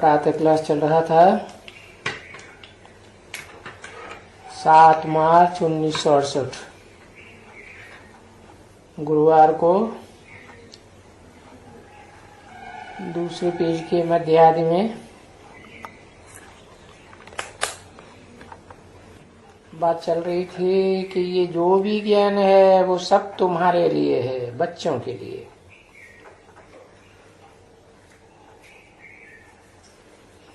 प्रातः क्लास चल रहा था 7 मार्च 1968 गुरुवार को दूसरे पेज के मध्यादि में बात चल रही थी कि ये जो भी ज्ञान है वो सब तुम्हारे लिए है, बच्चों के लिए।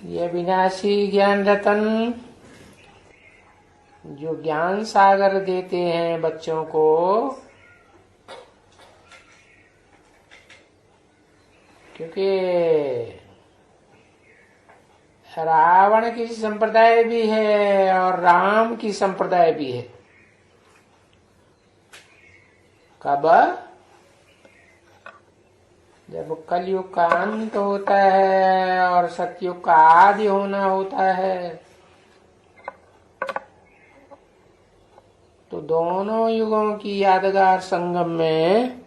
ये विनाशी ज्ञान रतन जो ज्ञान सागर देते हैं बच्चों को, क्योंकि रावण की संप्रदाय भी है और राम की संप्रदाय भी है। कब? जब कलयुग का अंत होता है और सतयुग का आदि होना होता है, तो दोनों युगों की यादगार संगम में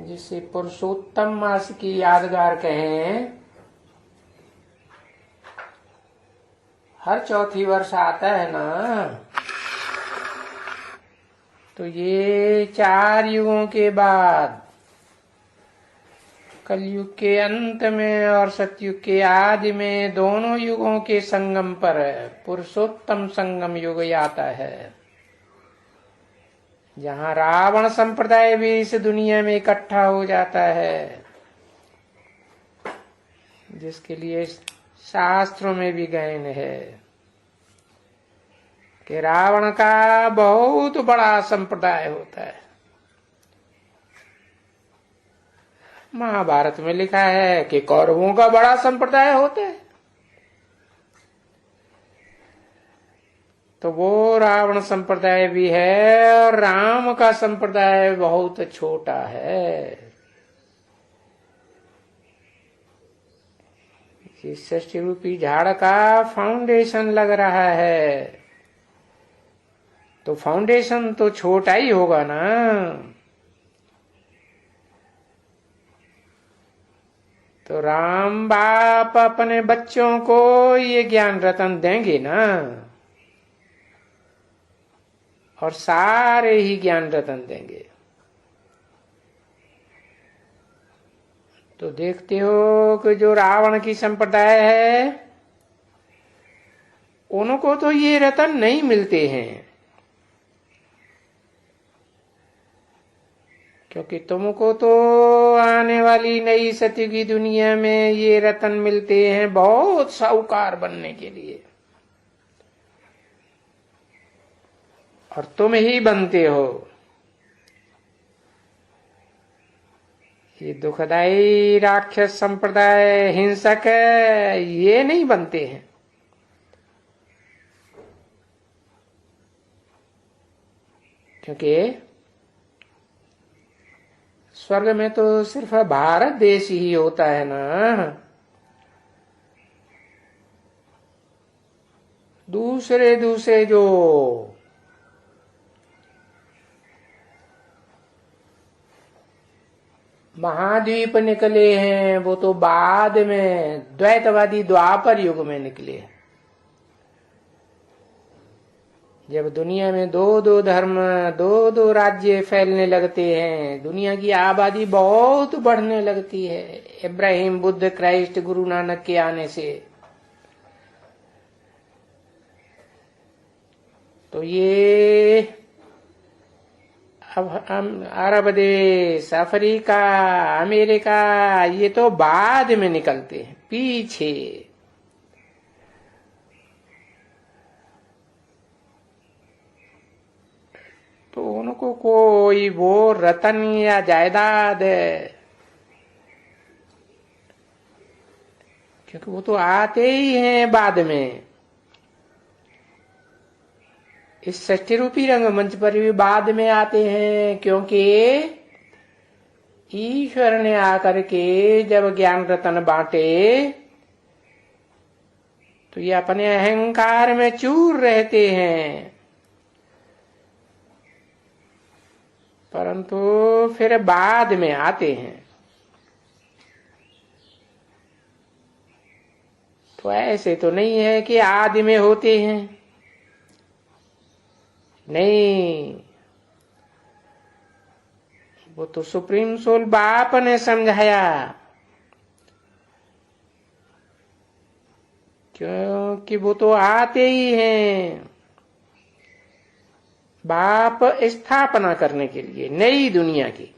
जिसे पुरुषोत्तम मास की यादगार कहें, हर चौथी वर्ष आता है ना, तो ये 4 युगों के बाद कलयुग के अंत में और सतयुग के आदि में दोनों युगों के संगम पर पुरुषोत्तम संगम युग आता है, जहाँ रावण संप्रदाय भी इस दुनिया में इकट्ठा हो जाता है, जिसके लिए शास्त्रों में भी गायन है कि रावण का बहुत बड़ा संप्रदाय होता है। महाभारत में लिखा है कि कौरवों का बड़ा संप्रदाय होता है, तो वो रावण संप्रदाय भी है और राम का संप्रदाय बहुत छोटा है। इस सृष्टि रूपी झाड़ का फाउंडेशन लग रहा है, तो फाउंडेशन तो छोटा ही होगा ना। तो राम बाप अपने बच्चों को ये ज्ञान रतन देंगे ना, और सारे ही ज्ञान रतन देंगे। तो देखते हो कि जो रावण की संप्रदाय है उनको तो ये रतन नहीं मिलते हैं, क्योंकि तुमको तो आने वाली नई सती की दुनिया में ये रतन मिलते हैं बहुत साहूकार बनने के लिए, और तुम ही बनते हो। ये दुखदाई राक्षस संप्रदाय हिंसक ये नहीं बनते हैं, क्योंकि स्वर्ग में तो सिर्फ भारत देश ही होता है ना। दूसरे जो महाद्वीप निकले हैं वो तो बाद में द्वैतवादी द्वापर युग में निकले। जब दुनिया में दो धर्म, दो राज्य फैलने लगते हैं, दुनिया की आबादी बहुत बढ़ने लगती है इब्राहिम, बुद्ध, क्राइस्ट, गुरु नानक के आने से, तो ये अब अरब देश, अफ्रीका, अमेरिका ये तो बाद में निकलते हैं, पीछे। तो उनको कोई वो रतन या जायदाद है, क्योंकि वो तो आते ही हैं बाद में। इस षष्ठी रूपी रंगमंच पर भी बाद में आते हैं, क्योंकि ईश्वर ने आकर के जब ज्ञान रतन बांटे तो ये अपने अहंकार में चूर रहते हैं। परंतु फिर बाद में आते हैं। तो ऐसे तो नहीं है कि आदि में होते हैं, नहीं, वो तो सुप्रीम सोल बाप ने समझाया, क्योंकि वो तो आते ही हैं बाप स्थापना करने के लिए नई दुनिया की।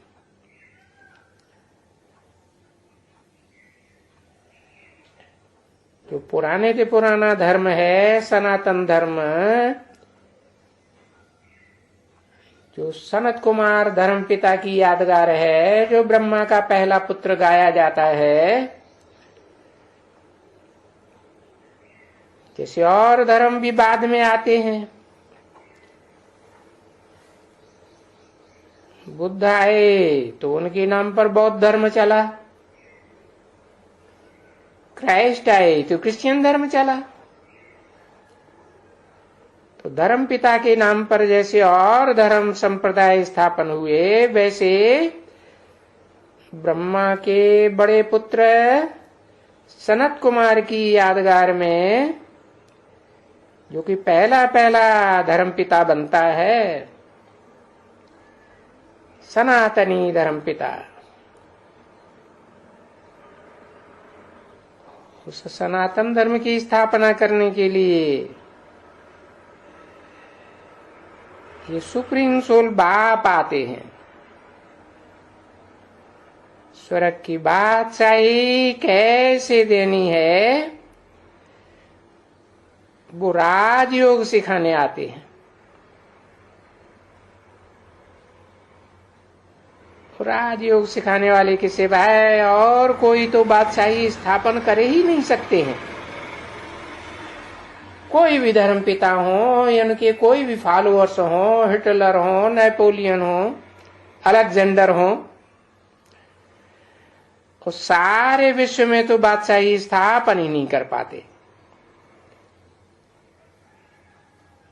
जो पुराने से पुराना धर्म है, सनातन धर्म, जो सनत कुमार धर्म पिता की यादगार है, जो ब्रह्मा का पहला पुत्र गाया जाता है, किसी और धर्म भी बाद में आते हैं। बुद्ध आए तो उनके नाम पर बौद्ध धर्म चला, क्राइस्ट आए तो क्रिश्चियन धर्म चला। तो धर्म पिता के नाम पर जैसे और धर्म संप्रदाय स्थापन हुए, वैसे ब्रह्मा के बड़े पुत्र सनत कुमार की यादगार में, जो कि पहला पहला धर्म पिता बनता है, सनातनी धर्म पिता, उस सनातन धर्म की स्थापना करने के लिए ये सुप्रीम सोल बाप आते हैं। स्वर्ग की बादशाही कैसे देनी है, वो राजयोग सिखाने आते हैं। राजयोग सिखाने वाले के सिवाय और कोई तो बादशाही स्थापन कर ही नहीं सकते हैं। कोई भी धर्म पिता हो, यानी कि कोई भी फॉलोअर्स हो, हिटलर हो, नेपोलियन हो, अलेक्जेंडर हो, तो सारे विश्व में तो बादशाही स्थापन ही नहीं कर पाते,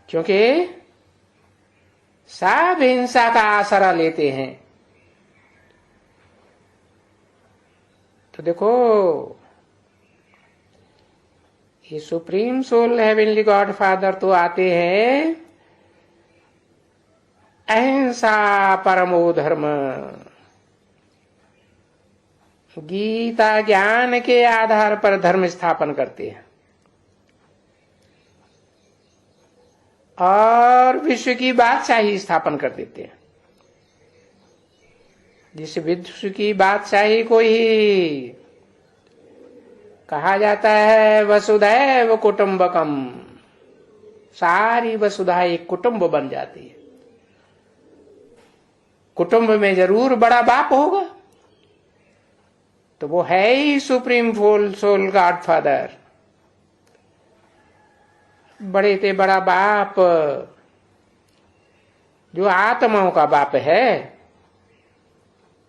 क्योंकि सब हिंसा का आसरा लेते हैं। तो देखो, ये supreme soul heavenly God father तो आते हैं अहिंसा परमो धर्म, गीता ज्ञान के आधार पर धर्म स्थापन करते हैं और विश्व की बादशाही स्थापन कर देते हैं। जिस विश्व की बादशाही को ही कहा जाता है वसुधैव कुटुंबकम, सारी वसुधा एक कुटुंब बन जाती है। कुटुंब में जरूर बड़ा बाप होगा, तो वो है ही सुप्रीम सोल गॉड फादर, बड़े से बड़ा बाप, जो आत्माओं का बाप है।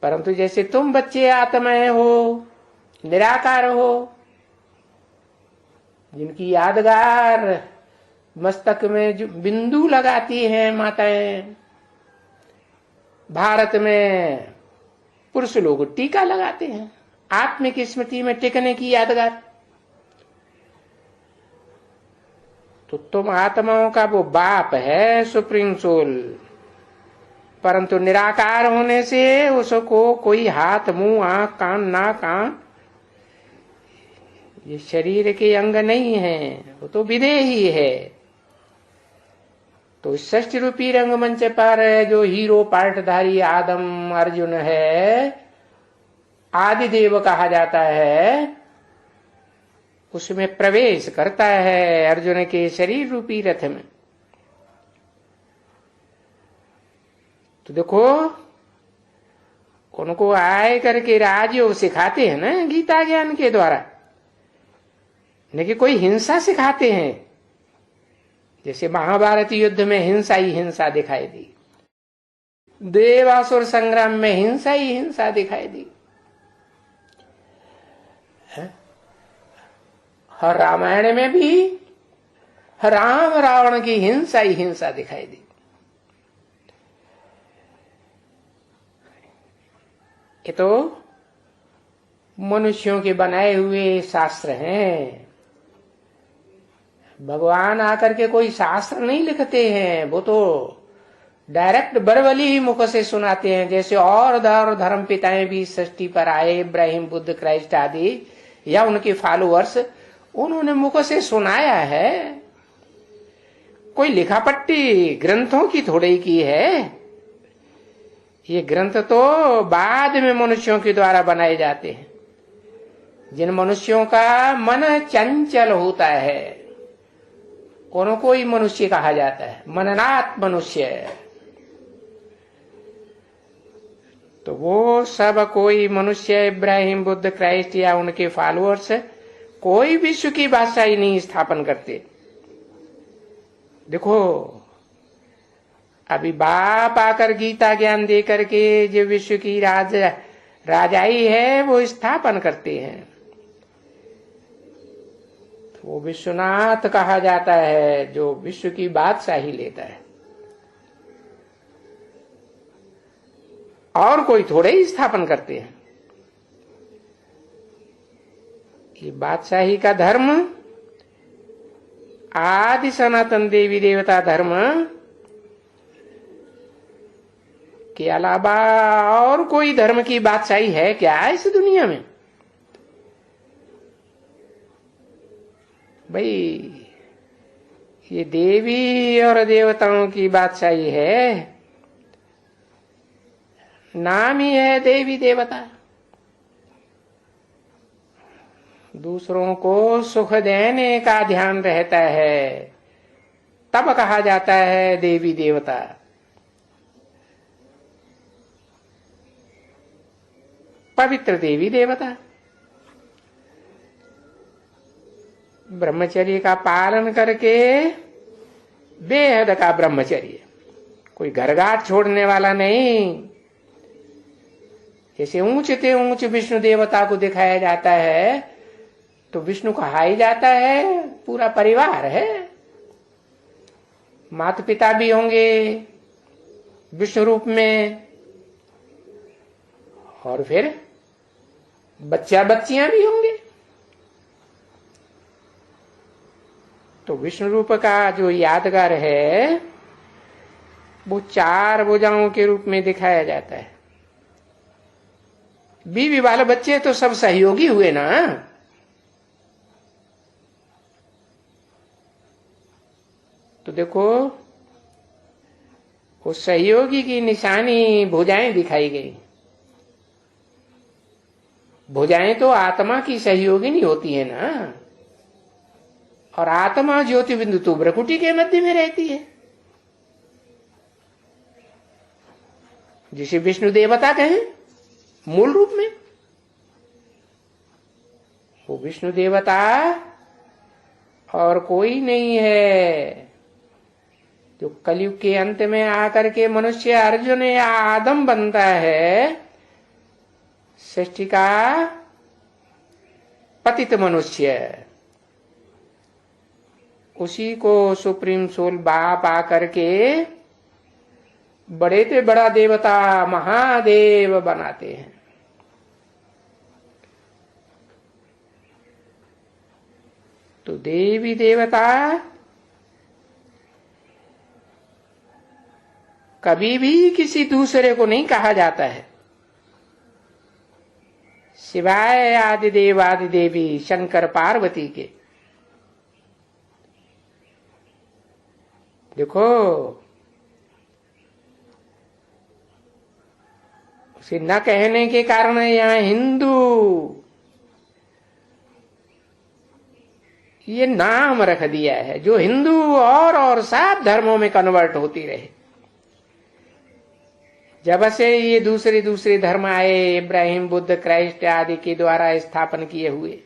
परंतु जैसे तुम बच्चे आत्माएं हो, निराकार हो, जिनकी यादगार मस्तक में जो बिंदु लगाती हैं माताएं, भारत में पुरुष लोग टीका लगाते हैं आत्मिक स्मृति में टिकने की यादगार। तो तुम आत्माओं का वो बाप है सुप्रीम सोल, परंतु निराकार होने से उसको कोई हाथ, मुंह, आंख, कान, नाक, आंख, ये शरीर के अंग नहीं है, वो तो विदेही है। तो षष्ठ रूपी रंगमंच पर जो हीरो पार्टधारी आदम अर्जुन है, आदि देव कहा जाता है, उसमें प्रवेश करता है अर्जुन के शरीर रूपी रथ में। तो देखो, उनको आए करके राजयोग सिखाते हैं ना गीता ज्ञान के द्वारा, लेकिन कोई हिंसा सिखाते हैं। जैसे महाभारत युद्ध में हिंसा ही हिंसा दिखाई दी, देवासुर संग्राम में हिंसा ही हिंसा दिखाई दी, और रामायण में भी राम रावण की हिंसा ही हिंसा दिखाई दी। ये तो मनुष्यों के बनाए हुए शास्त्र हैं। भगवान आकर के कोई शास्त्र नहीं लिखते हैं, वो तो डायरेक्ट बरबली ही मुख से सुनाते हैं। जैसे और धर्म पिताएं भी सृष्टि पर आए, इब्राहिम, बुद्ध, क्राइस्ट आदि, या उनके फॉलोअर्स, उन्होंने मुख से सुनाया है। कोई लिखापट्टी ग्रंथों की थोड़ी की है। ये ग्रंथ तो बाद में मनुष्यों के द्वारा बनाए जाते हैं। जिन मनुष्यों का मन चंचल होता है उनको ही मनुष्य कहा जाता है, मननात् मनुष्य। तो वो सब कोई मनुष्य, इब्राहिम, बुद्ध, क्राइस्ट या उनके फॉलोअर्स, कोई विश्व की बादशाही नहीं स्थापन करते। देखो अभी बाप आकर गीता ज्ञान दे करके जो विश्व की राजाई है वो स्थापन करते हैं। तो वो विश्वनाथ कहा जाता है जो विश्व की बादशाही लेता है, और कोई थोड़े ही स्थापन करते हैं। ये बादशाही का धर्म आदि सनातन देवी देवता धर्म के अलावा और कोई धर्म की बादशाही है क्या इस दुनिया में? भाई ये देवी और देवताओं की बादशाही है, नाम ही है देवी देवता। दूसरों को सुख देने का ध्यान रहता है, तब कहा जाता है देवी देवता। पवित्र देवी देवता ब्रह्मचर्य का पालन करके, बेहद का ब्रह्मचर्य, कोई घरघाट छोड़ने वाला नहीं। जैसे ऊंचते ऊंच विष्णु देवता को दिखाया जाता है तो विष्णु कहा ही जाता है पूरा परिवार है। माता पिता भी होंगे विष्णु रूप में, और फिर बच्चा बच्चियां भी होंगे। तो विष्णु रूप का जो यादगार है वो चार भुजाओं के रूप में दिखाया जाता है। बीवी वाले बच्चे तो सब सहयोगी हुए ना। तो देखो उस सहयोगी की निशानी भुजाएं दिखाई गई। भुजाएं तो आत्मा की सहयोगी नहीं होती है ना, और आत्मा ज्योति बिंदु तो भ्रकुटी के मध्य में रहती है, जिसे विष्णु देवता कहें मूल रूप में। वो विष्णु देवता और कोई नहीं है। जो कलयुग के अंत में आकर के मनुष्य अर्जुन या आदम बनता है, सृष्टि का पतित मनुष्य, उसी को सुप्रीम सोल बाप आकर के बड़े से बड़ा देवता महादेव बनाते हैं। तो देवी देवता कभी भी किसी दूसरे को नहीं कहा जाता है, सिवाय आदिदेव आदि देवी शंकर पार्वती के। देखो उसे न कहने के कारण यहां हिंदू ये नाम रख दिया है, जो हिंदू और सब धर्मों में कन्वर्ट होती रहे। जब से ये दूसरे दूसरे धर्म आए, इब्राहिम, बुद्ध, क्राइस्ट आदि के द्वारा स्थापन किए हुए,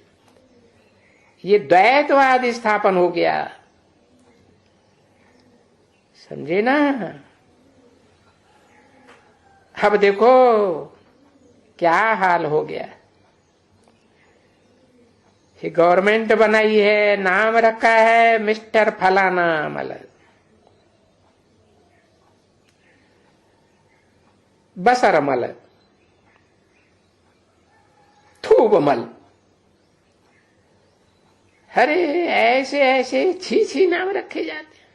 ये द्वैतवाद स्थापन हो गया। समझे ना? अब देखो क्या हाल हो गया। ये गवर्नमेंट बनाई है, नाम रखा है मिस्टर फलाना मतलब बसर मल। खूब मल। अरे ऐसे ऐसे छी छी नाम रखे जाते हैं।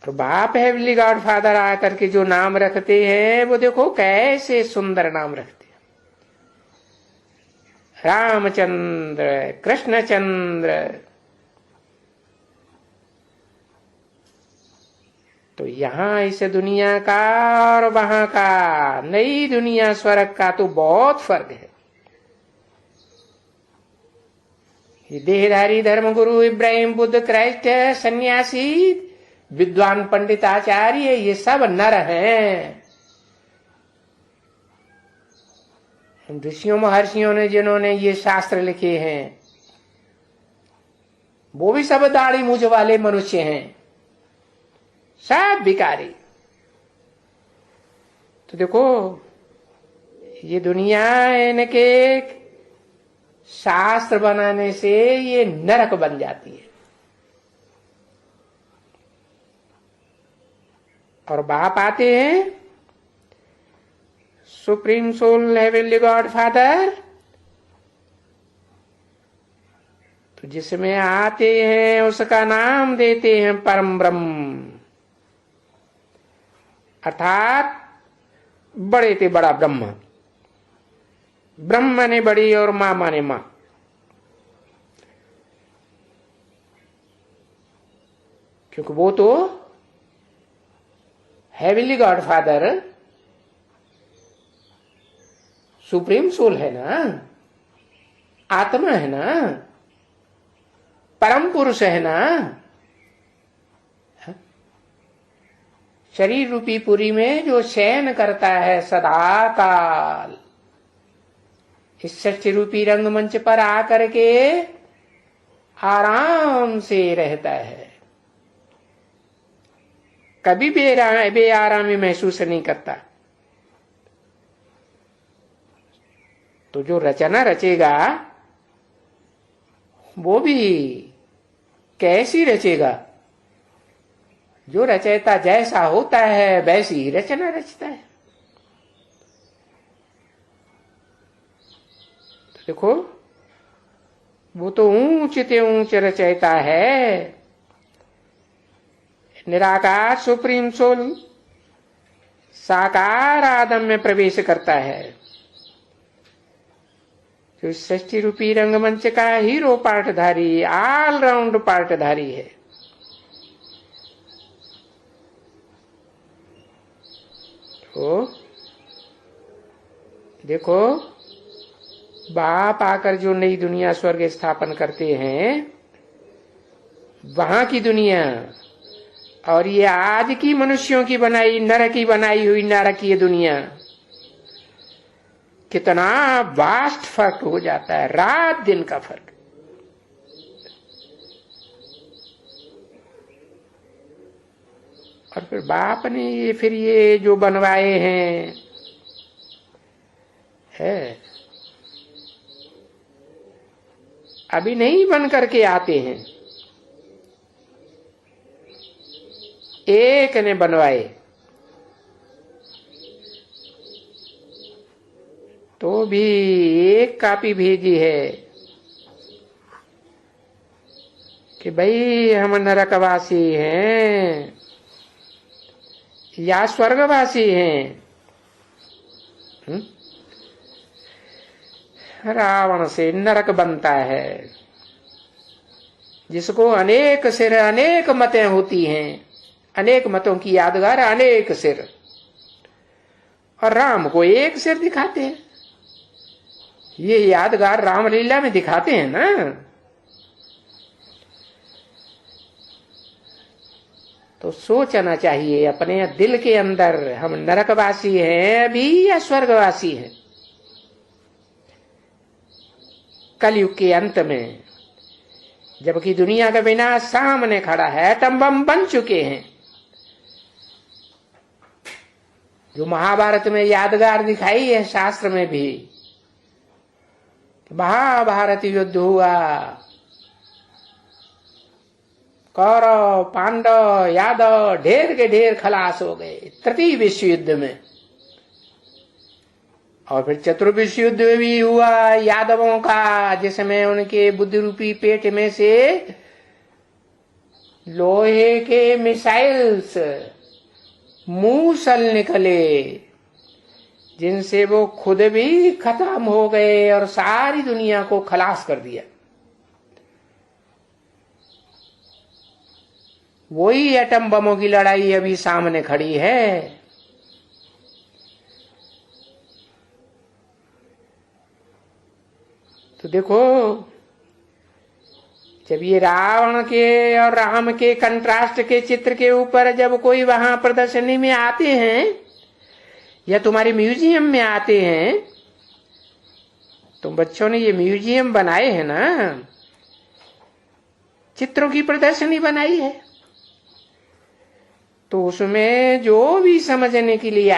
और बाप हेवनली गॉड फादर आकर के जो नाम रखते हैं वो देखो कैसे सुंदर नाम रखते हैं। रामचंद्र, कृष्णचंद्र। तो यहां इस दुनिया का और वहां का, नई दुनिया स्वर्ग का तो बहुत फर्क है। ये देहधारी धर्मगुरु इब्राहिम, बुद्ध, क्राइस्ट, सन्यासी, विद्वान, पंडित, आचार्य, ये सब नर हैं। ऋषियों महर्षियों ने जिन्होंने ये शास्त्र लिखे हैं वो भी सब दाढ़ी मूछ वाले मनुष्य हैं, सब भिखारी। तो देखो ये दुनिया इनके शास्त्र बनाने से ये नरक बन जाती है। और बाप आते हैं supreme soul, heavenly God father, तो जिसमें आते हैं उसका नाम देते हैं परम ब्रह्म, अर्थात बड़े ते बड़ा ब्रह्म। ब्रह्म माने बड़ी और मां माने मां। क्योंकि वो तो heavenly God father supreme soul है ना, आत्मा है ना, परम पुरुष है ना। शरीर रूपी पुरी में जो शयन करता है सदा काल, इस सृष्टि रूपी रंगमंच पर आकर के आराम से रहता है, कभी बेआरामी महसूस नहीं करता। तो जो रचना रचेगा वो भी कैसी रचेगा? जो रचयिता जैसा होता है वैसी ही रचना रचता है। तो देखो वो तो ऊंच ते ऊंच रचयिता है, निराकार सुप्रीम सोल साकार आदम में प्रवेश करता है, जो सृष्टि रूपी रंगमंच का हीरो पार्टधारी, ऑलराउंड पार्टधारी है। तो देखो बाप आकर जो नई दुनिया स्वर्ग स्थापन करते हैं, वहां की दुनिया और ये आज की मनुष्यों की बनाई, नर की बनाई हुई नारकीय दुनिया, कितना वास्ट फर्क हो जाता है, रात दिन का फर्क। और फिर बाप ने ये जो बनवाए हैं है, अभी नहीं बन करके आते हैं, एक ने बनवाए तो भी एक कापी भेजी है कि भाई हम नरकवासी हैं या स्वर्गवासी हैं। रावण से नरक बनता है, जिसको अनेक सिर, अनेक मतें होती हैं, अनेक मतों की यादगार, अनेक सिर, और राम को एक सिर दिखाते हैं। ये यादगार रामलीला में दिखाते हैं ना। तो सोचना चाहिए अपने दिल के अंदर, हम नरकवासी हैं अभी या स्वर्गवासी हैं। कलयुग के अंत में जबकि दुनिया का विनाश सामने खड़ा है, एटम बम बन चुके हैं, जो महाभारत में यादगार दिखाई है, शास्त्र में भी महाभारत युद्ध हुआ, कौरव, पांडव, यादव ढेर के ढेर खलास हो गए तृतीय विश्व युद्ध में। और फिर चतुर्विश्व युद्ध भी हुआ यादवों का, जिसमें उनके बुद्धि रूपी पेट में से लोहे के मिसाइल्स मूसल निकले, जिनसे वो खुद भी खत्म हो गए और सारी दुनिया को खलास कर दिया। वही एटम बमों की लड़ाई अभी सामने खड़ी है। तो देखो, जब ये रावण के और राम के कंट्रास्ट के चित्र के ऊपर जब कोई वहां प्रदर्शनी में आते हैं या तुम्हारे म्यूजियम में आते हैं, तुम बच्चों ने ये म्यूजियम बनाए हैं ना, चित्रों की प्रदर्शनी बनाई है, तो उसमें जो भी समझने के लिए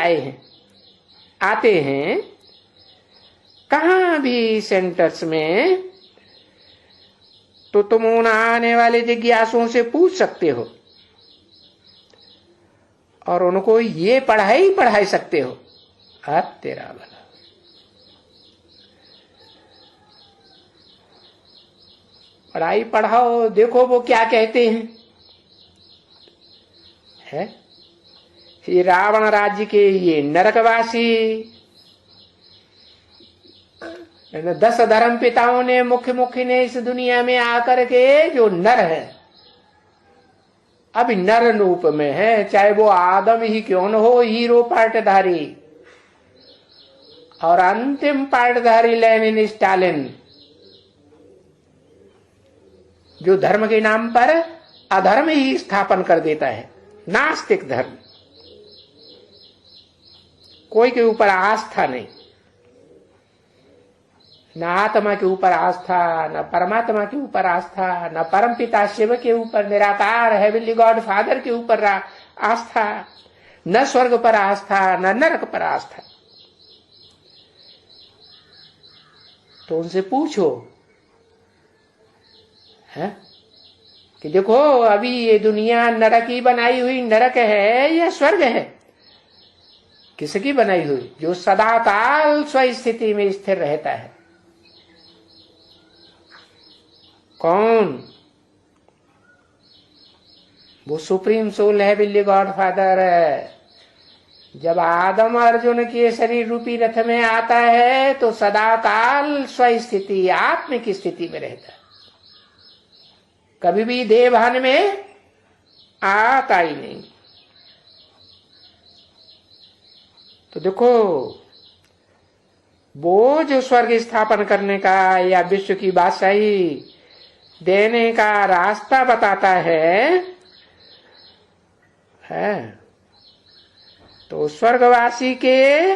आते हैं, कहां भी सेंटर्स में, तो तुम उन आने वाले जिज्ञासुओं से पूछ सकते हो और उनको ये पढ़ाई सकते हो। तेरा भला, पढ़ाई पढ़ाओ, देखो वो क्या कहते हैं। ये रावण राज्य के ये नरकवासी 10 धर्म पिताओं ने मुख्य ने इस दुनिया में आकर के जो नर है, अभी नर रूप में है, चाहे वो आदम ही क्यों न हो, हीरो पार्टधारी, और अंतिम पार्टधारी लेनिन स्टालिन, जो धर्म के नाम पर अधर्म ही स्थापन कर देता है, नास्तिक धर्म, कोई के ऊपर आस्था नहीं, न आत्मा के ऊपर आस्था, न परमात्मा के ऊपर आस्था, न परमपिता शिव के ऊपर, निराकार हेवनली गॉड फादर के ऊपर आस्था, न स्वर्ग पर आस्था, न नरक पर आस्था। तो उनसे पूछो है कि देखो, अभी ये दुनिया नरक ही बनाई हुई नरक है या स्वर्ग है? किसकी बनाई हुई? जो सदा काल स्वस्थिति में स्थिर रहता है। कौन? वो सुप्रीम सोल है, हेवनली गॉड फादर है। जब आदम अर्जुन के शरीर रूपी रथ में आता है तो सदा काल स्वस्थिति आत्म की स्थिति में रहता है, कभी भी देहभान में आता ही नहीं। तो देखो, वो जो स्वर्ग स्थापन करने का या विश्व की बादशाही देने का रास्ता बताता है, तो स्वर्गवासी के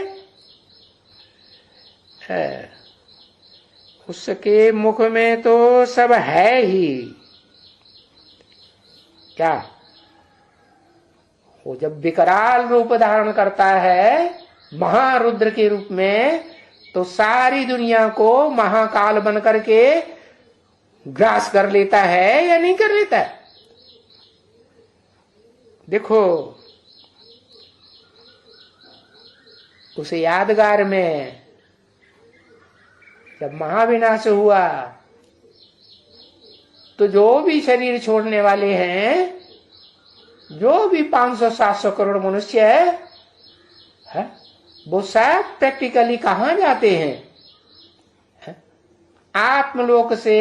उसके मुख में तो सब है ही। क्या? वो जब विकराल रूप धारण करता है महारुद्र के रूप में, तो सारी दुनिया को महाकाल बन करके ग्रास कर लेता है या नहीं कर लेता है? देखो, उस यादगार में जब महाविनाश हुआ तो जो भी शरीर छोड़ने वाले हैं, जो भी 500-700 करोड़ मनुष्य है, वो सब प्रैक्टिकली कहां जाते हैं? आत्मलोक से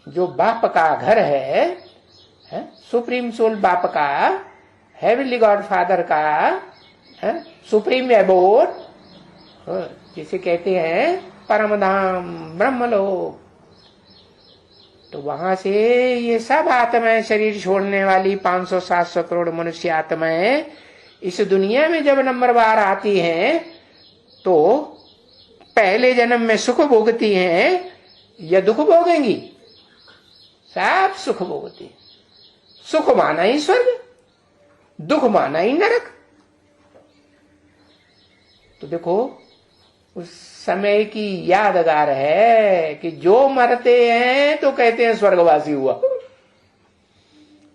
जो बाप का घर है, सुप्रीम सोल बाप का, हेवनली गॉड फादर का सुप्रीम एबोर्ड, जिसे कहते हैं परम धाम ब्रह्मलोक, तो वहां से ये सब आत्माएं, शरीर छोड़ने वाली 500-700 करोड़ मनुष्य आत्माएं इस दुनिया में जब नंबर बार आती हैं, तो पहले जन्म में सुख भोगती हैं या दुख भोगेंगी? सब सुख भोगती। सुख माना ही स्वर्ग, दुख माना ही नरक। तो देखो, उस समय की यादगार है कि जो मरते हैं तो कहते हैं स्वर्गवासी हुआ।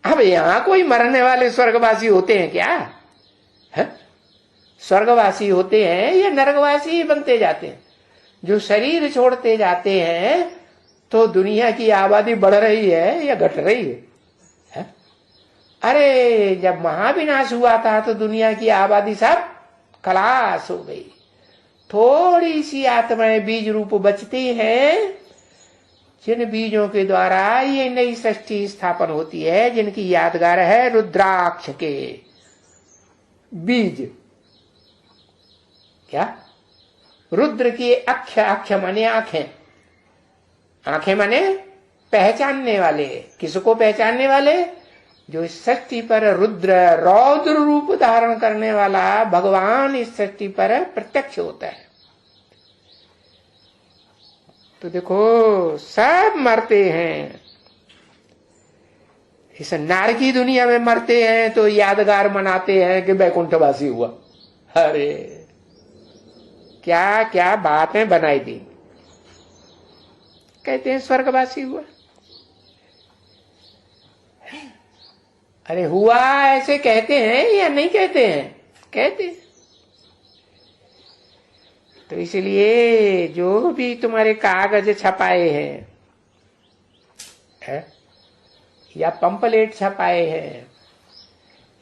अब यहां कोई मरने वाले स्वर्गवासी होते हैं क्या? है? स्वर्गवासी होते हैं या नरकवासी ही बनते जाते हैं। जो शरीर छोड़ते जाते हैं तो दुनिया की आबादी बढ़ रही है या घट रही है? अरे जब महाविनाश हुआ था तो दुनिया की आबादी सब खलास हो गई। थोड़ी सी आत्माएं बीज रूप बचती हैं, जिन बीजों के द्वारा ये नई सृष्टि स्थापन होती है, जिनकी यादगार है रुद्राक्ष के बीज। क्या? रुद्र की अक्ष, अक्ष माने आंखें, आंखें माने पहचानने वाले। किसको पहचानने वाले? जो इस सृष्टि पर रुद्र, रौद्र रूप धारण करने वाला भगवान इस सृष्टि पर प्रत्यक्ष होता है। तो देखो सब मरते हैं, इस नार की दुनिया में मरते हैं तो यादगार मनाते हैं कि बैकुंठवासी हुआ। अरे क्या क्या बातें बनाई दी, कहते हैं स्वर्गवासी हुआ। अरे हुआ ऐसे कहते हैं या नहीं कहते हैं? कहते हैं। तो इसलिए जो भी तुम्हारे कागज छपाए हैं है? या पंपलेट छपाए हैं,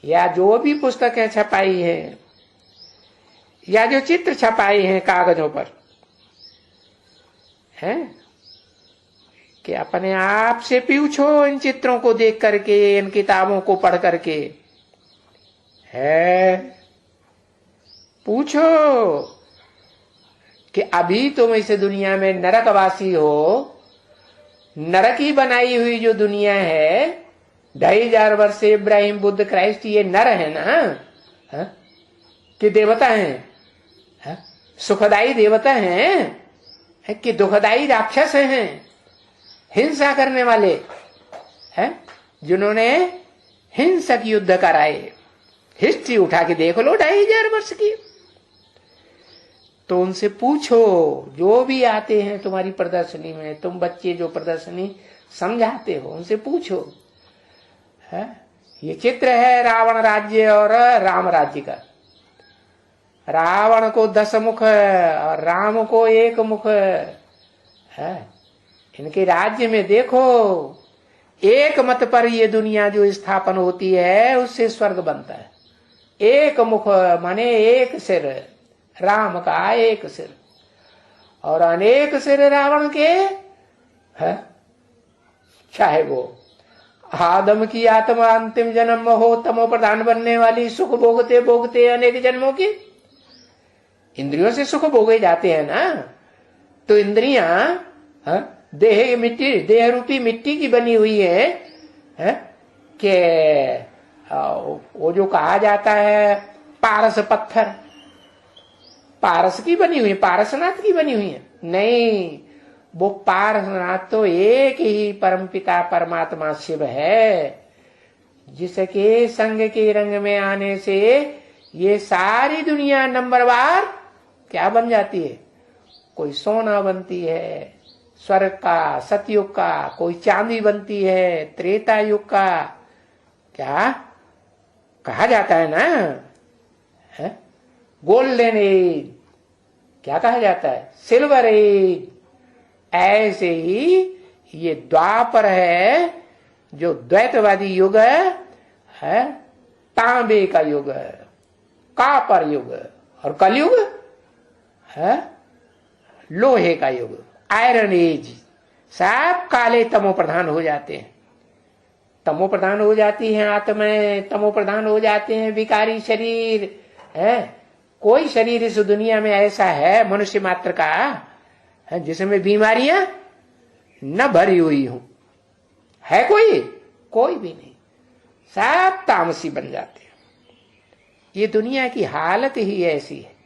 या जो भी पुस्तकें छपाई हैं, या जो चित्र छपाए हैं कागजों पर, हैं कि अपने आप से पूछो, इन चित्रों को देख करके, इन किताबों को पढ़ करके, है पूछो कि अभी तुम इस दुनिया में नरकवासी हो। नरक की बनाई हुई जो दुनिया है, 2500 वर्ष से इब्राहिम बुद्ध क्राइस्ट, ये नर है ना? हा? कि देवता हैं? हा? सुखदाई देवता हैं कि दुखदाई राक्षस हैं, हिंसा करने वाले हैं, जिन्होंने हिंसक युद्ध कराए। हिस्ट्री उठा के देख लो 2500 वर्ष की। तो उनसे पूछो, जो भी आते हैं तुम्हारी प्रदर्शनी में, तुम बच्चे जो प्रदर्शनी समझाते हो, उनसे पूछो। है ये चित्र है रावण राज्य और राम राज्य का। रावण को 10 मुख और राम को 1 मुख है। इनके राज्य में देखो, एक मत पर ये दुनिया जो स्थापन होती है उससे स्वर्ग बनता है। 1 मुख माने 1 सिर, राम का 1 सिर, और अनेक सिर रावण के है। चाहे वो आदम की आत्मा अंतिम जन्म हो, तमो प्रधान बनने वाली, सुख भोगते भोगते अनेक जन्मों की, इंद्रियों से सुख भोगे जाते हैं ना। तो इंद्रियां देह मिट्टी, देह रूपी मिट्टी की बनी हुई है कि वो जो कहा जाता है पारस पत्थर, पारस की बनी हुई, पारसनाथ की बनी हुई है? नहीं, वो पारसनाथ तो एक ही परमपिता परमात्मा शिव है, जिसके संग के रंग में आने से ये सारी दुनिया नंबरवार क्या बन जाती है? कोई सोना बनती है स्वर्ग का, सतयुग का, कोई चांदी बनती है त्रेता युग का। क्या कहा जाता है ना, है? गोल्डन एज क्या कहा जाता है? Silver age. ऐसे ही ये द्वापर है जो द्वैतवादी युग है, तांबे का युग है, कापर युग, और कलयुग है लोहे का युग, आयरन एज। सब काले तमो प्रधान हो जाते हैं, तमो प्रधान हो जाती हैं आत्माएं, तमो प्रधान हो जाते हैं विकारी शरीर है। कोई शरीर इस दुनिया में ऐसा है मनुष्य मात्र का है जिसमें बीमारियां न भरी हुई हो? है कोई? कोई भी नहीं, सब तामसी बन जाते हैं। ये दुनिया की हालत ही ऐसी है।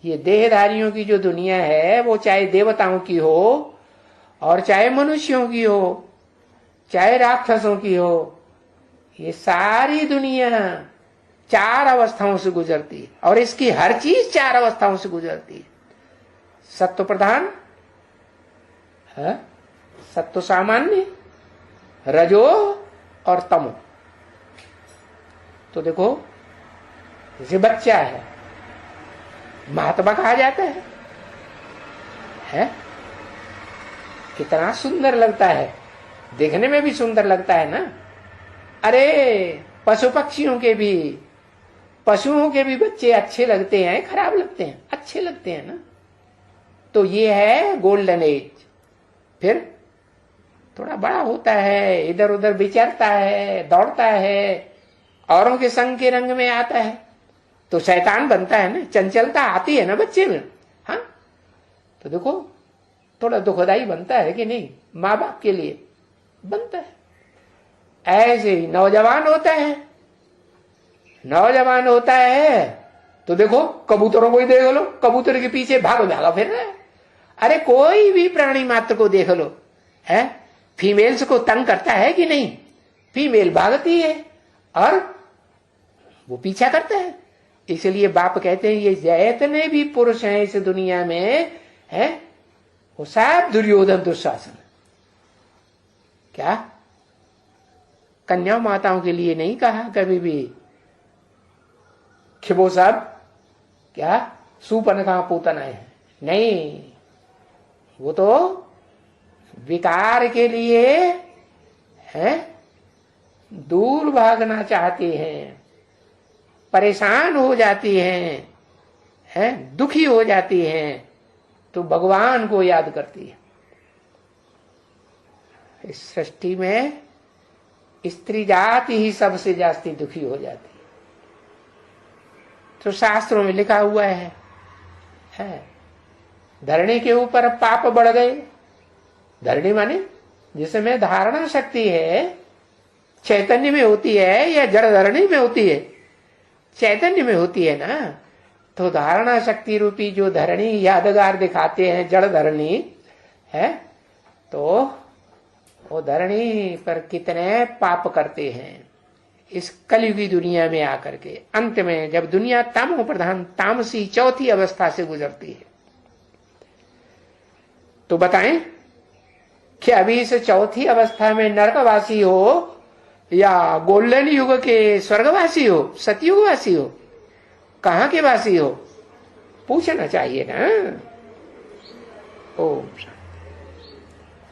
ये देहधारियों की जो दुनिया है, वो चाहे देवताओं की हो और चाहे मनुष्यों की हो, चाहे राक्षसों की हो, ये सारी दुनिया 4 अवस्थाओं से गुजरती है, और इसकी हर चीज 4 अवस्थाओं से गुजरती है। सत्व प्रधान, सत्व सामान्य, रजो और तमो। तो देखो जैसे बच्चा है महात्मा कहा जाता है? कितना सुंदर लगता है, देखने में भी सुंदर लगता है ना। अरे पशु पक्षियों के भी, पशुओं के भी बच्चे अच्छे लगते हैं, खराब लगते हैं? अच्छे लगते हैं ना। तो ये है गोल्डन एज। फिर थोड़ा बड़ा होता है, इधर उधर विचरता है, दौड़ता है, औरों के संग के रंग में आता है तो शैतान बनता है ना, चंचलता आती है ना बच्चे में। हाँ, तो देखो थोड़ा दुखदाई बनता है कि नहीं, माँ बाप के लिए बनता है। ऐसे ही नौजवान होता है, नौजवान होता है तो देखो कबूतरों को ही देख लो, कबूतर के पीछे भागो भागा फिर रहा है। अरे कोई भी प्राणी मात्र को देख लो, है फीमेल्स को तंग करता है कि नहीं? फीमेल भागती है और वो पीछा करता है। इसलिए बाप कहते हैं ये जितने भी पुरुष हैं इस दुनिया में, है वो सब दुर्योधन दुशासन। क्या कन्या माताओं के लिए नहीं कहा कभी भी कि वो सब क्या सुपनखा पूतना है? नहीं, वो तो विकार के लिए है, दूर भागना चाहती हैं, परेशान हो जाती हैं, दुखी हो जाती हैं, तो भगवान को याद करती है। इस सृष्टि में स्त्री जाति ही सबसे जास्ती दुखी हो जाती है। तो शास्त्रों में लिखा हुआ है धरणी के ऊपर पाप बढ़ गए। धरणी माने जिसमें धारणा शक्ति है, चैतन्य में होती है या जड़ धरणी में होती है? चैतन्य में होती है ना। तो धारणा शक्ति रूपी जो धरणी यादगार दिखाते हैं, जड़ धरणी है, तो वो धरणी पर कितने पाप करते हैं इस कलयुगी दुनिया में आकर के। अंत में जब दुनिया तमो प्रधान तामसी चौथी अवस्था से गुजरती है, तो बताएं कि अभी इस चौथी अवस्था में नरकवासी हो या गोल्डन युग के स्वर्गवासी हो, सतयुगवासी हो, कहां के वासी हो, पूछना चाहिए ना। ओम शांति।